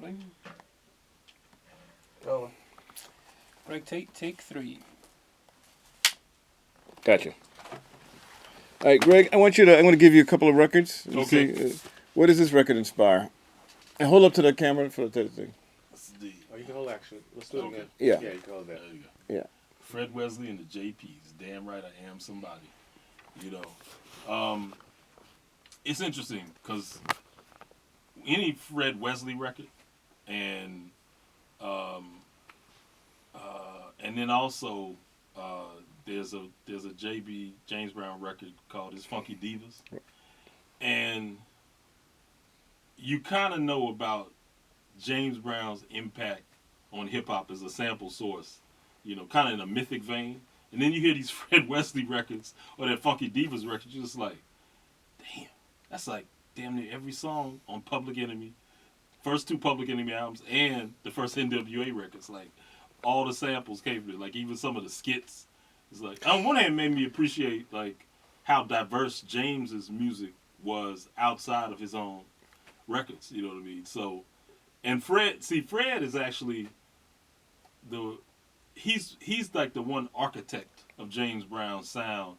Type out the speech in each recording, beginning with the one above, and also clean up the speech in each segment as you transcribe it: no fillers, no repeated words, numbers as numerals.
Rolling. Rolling. GregTate, take 3. Gotcha. All right, Greg, I'm going to give you a couple of records. Okay. See, what does this record inspire? And hold up to the camera for the thing. Oh, you can hold actually. Let's do it again. Yeah. Yeah, you can hold that. There you go. Yeah. Fred Wesley and the JPs. Damn right I am somebody. You know. It's interesting because any Fred Wesley record and then also there's a JB James Brown record called his Funky Divas. And you kind of know about James Brown's impact on hip hop as a sample source, you know, kind of in a mythic vein. And then you hear these Fred Wesley records or that Funky Divas record, you're just like, damn, that's like damn near every song on Public Enemy, first 2 Public Enemy albums, and the first NWA records. Like, all the samples came from it. Like, even some of the skits. It's like, on one hand, it made me appreciate, like, how diverse James's music was outside of his own records, you know what I mean? So, and Fred is actually he's like the one architect of James Brown's sound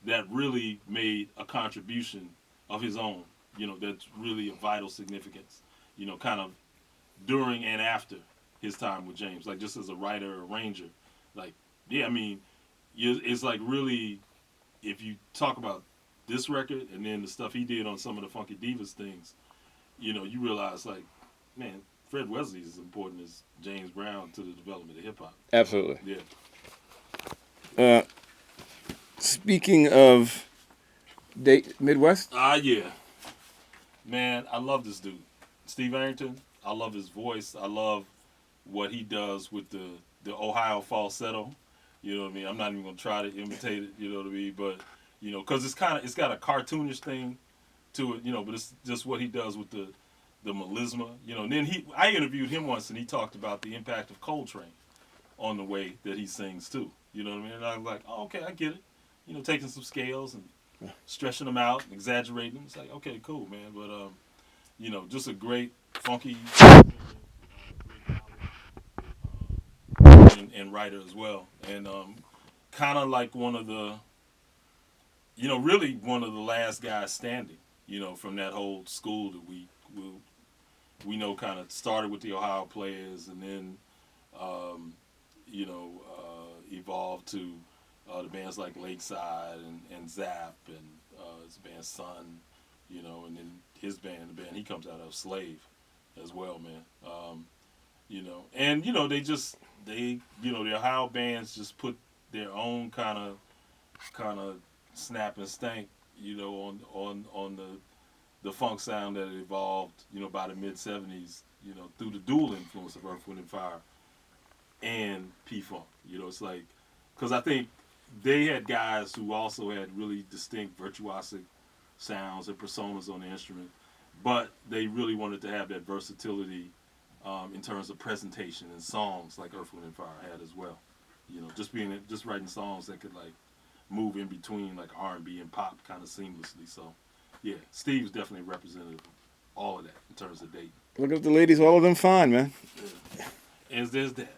that really made a contribution of his own, you know, that's really of vital significance, you know, kind of during and after his time with James, like just as a writer, arranger. Like, yeah, I mean, it's like really, if you talk about this record and then the stuff he did on some of the Funky Divas things, you know, you realize, like, man, Fred Wesley is as important as James Brown to the development of hip hop. Absolutely. Yeah. Speaking of Midwest? Yeah. Man, I love this dude. Steve Arrington, I love his voice. I love what he does with the Ohio falsetto. You know what I mean? I'm not even going to try to imitate it, you know what I mean? But, you know, because it's got a cartoonish thing to it, you know, but it's just what he does with the melisma, you know. And then I interviewed him once, and he talked about the impact of Coltrane on the way that he sings too. You know what I mean? And I was like, oh, okay, I get it. You know, taking some scales and stretching them out, and exaggerating them. It's like, okay, cool, man. But you know, just a great funky and writer as well, and kind of like one of the, you know, really one of the last guys standing. You know, from that whole school that we know kind of started with the Ohio players, and then you know, evolved to the bands like Lakeside and Zap and his band Sun, you know, and then his band, the band he comes out of, Slave, as well, man. You know, and you know you know, the Ohio bands just put their own kind of snap and stank, you know, on the funk sound that evolved, you know, by the mid '70s, you know, through the dual influence of Earth, Wind and Fire and P-Funk. You know, it's like, because I think they had guys who also had really distinct virtuosic sounds and personas on the instrument, but they really wanted to have that versatility in terms of presentation and songs, like Earth, Wind and Fire had as well. You know, just writing songs that could like move in between like R&B and pop kind of seamlessly. So, yeah, Steve's definitely representative of all of that in terms of dating. Look at the ladies, all of them fine, man. Yeah. And there's that.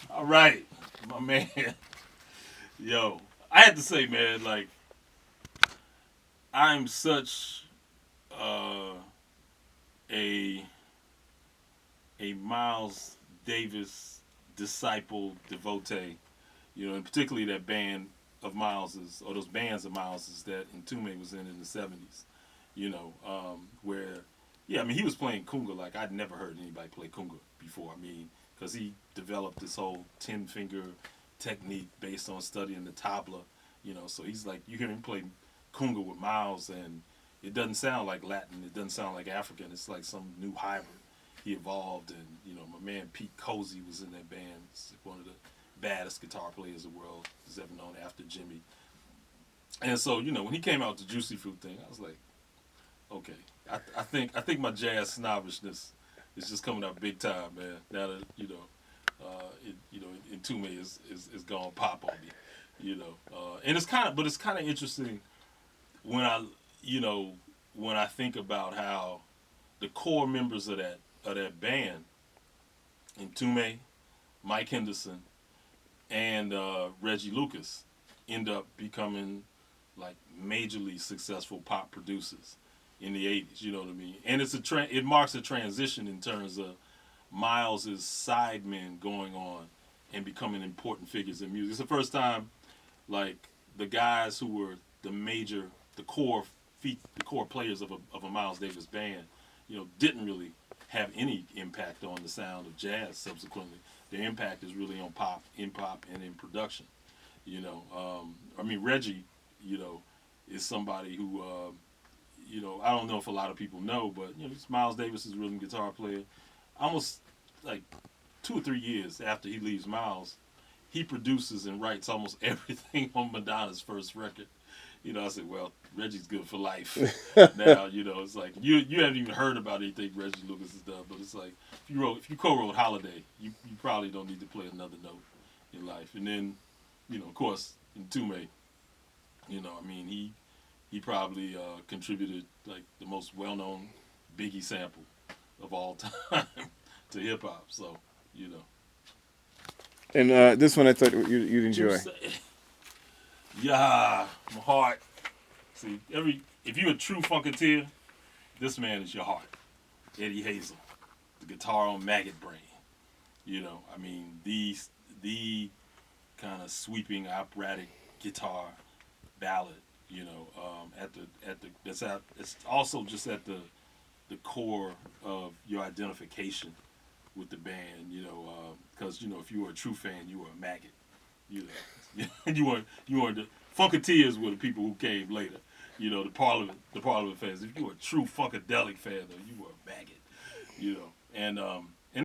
All right, my man. Yo, I had to say, man, like, I'm such a Miles Davis disciple, devotee, you know, and particularly that band of Miles's, or those bands of Miles's that Mtume was in the 70s, you know, where, yeah, I mean, he was playing conga like I'd never heard anybody play conga before. I mean, because he developed this whole 10-finger technique based on studying the tabla, you know, so he's like, you hear him play conga with Miles, and it doesn't sound like Latin, it doesn't sound like African, it's like some new hybrid. He evolved, and, you know, my man Pete Cozy was in that band. He's one of the baddest guitar players the world has ever known after Jimmy. And so, you know, when he came out with the Juicy Fruit thing, I was like, okay, I think my jazz snobbishness is just coming out big time, man. Now that, you know, Mtume is gonna pop on me, you know. And it's kind of interesting when I think about how the core members of that that band, Mtume, Mike Henderson, and Reggie Lucas end up becoming like majorly successful pop producers in the 80s. You know what I mean? And it marks a transition in terms of Miles's sidemen going on and becoming important figures in music. It's the first time like the guys who were the core players of a Miles Davis band, didn't really have any impact on the sound of jazz subsequently. Their impact is really on pop, and in production. Reggie, is somebody who, I don't know if a lot of people know, but, he's Miles Davis's rhythm guitar player. Almost like 2 or 3 years after he leaves Miles, he produces and writes almost everything on Madonna's first record. I said, well, Reggie's good for life. Now, it's like you haven't even heard about anything Reggie Lucas has done, but it's like if you co-wrote Holiday, you probably don't need to play another note in life. And then, of course, Mtume, he probably contributed like the most well-known Biggie sample of all time to hip hop. So, And this one I thought you'd enjoy. Yeah, my heart. See, if you're a true Funkateer, this man is your heart. Eddie Hazel, the guitar on Maggot Brain. The kind of sweeping operatic guitar ballad. It's also just at the core of your identification with the band. Because if you were a true fan, you were a maggot. You were the Funkateers were the people who came later. The Parliament fans. If you were a true Funkadelic fan, though, you were a maggot. And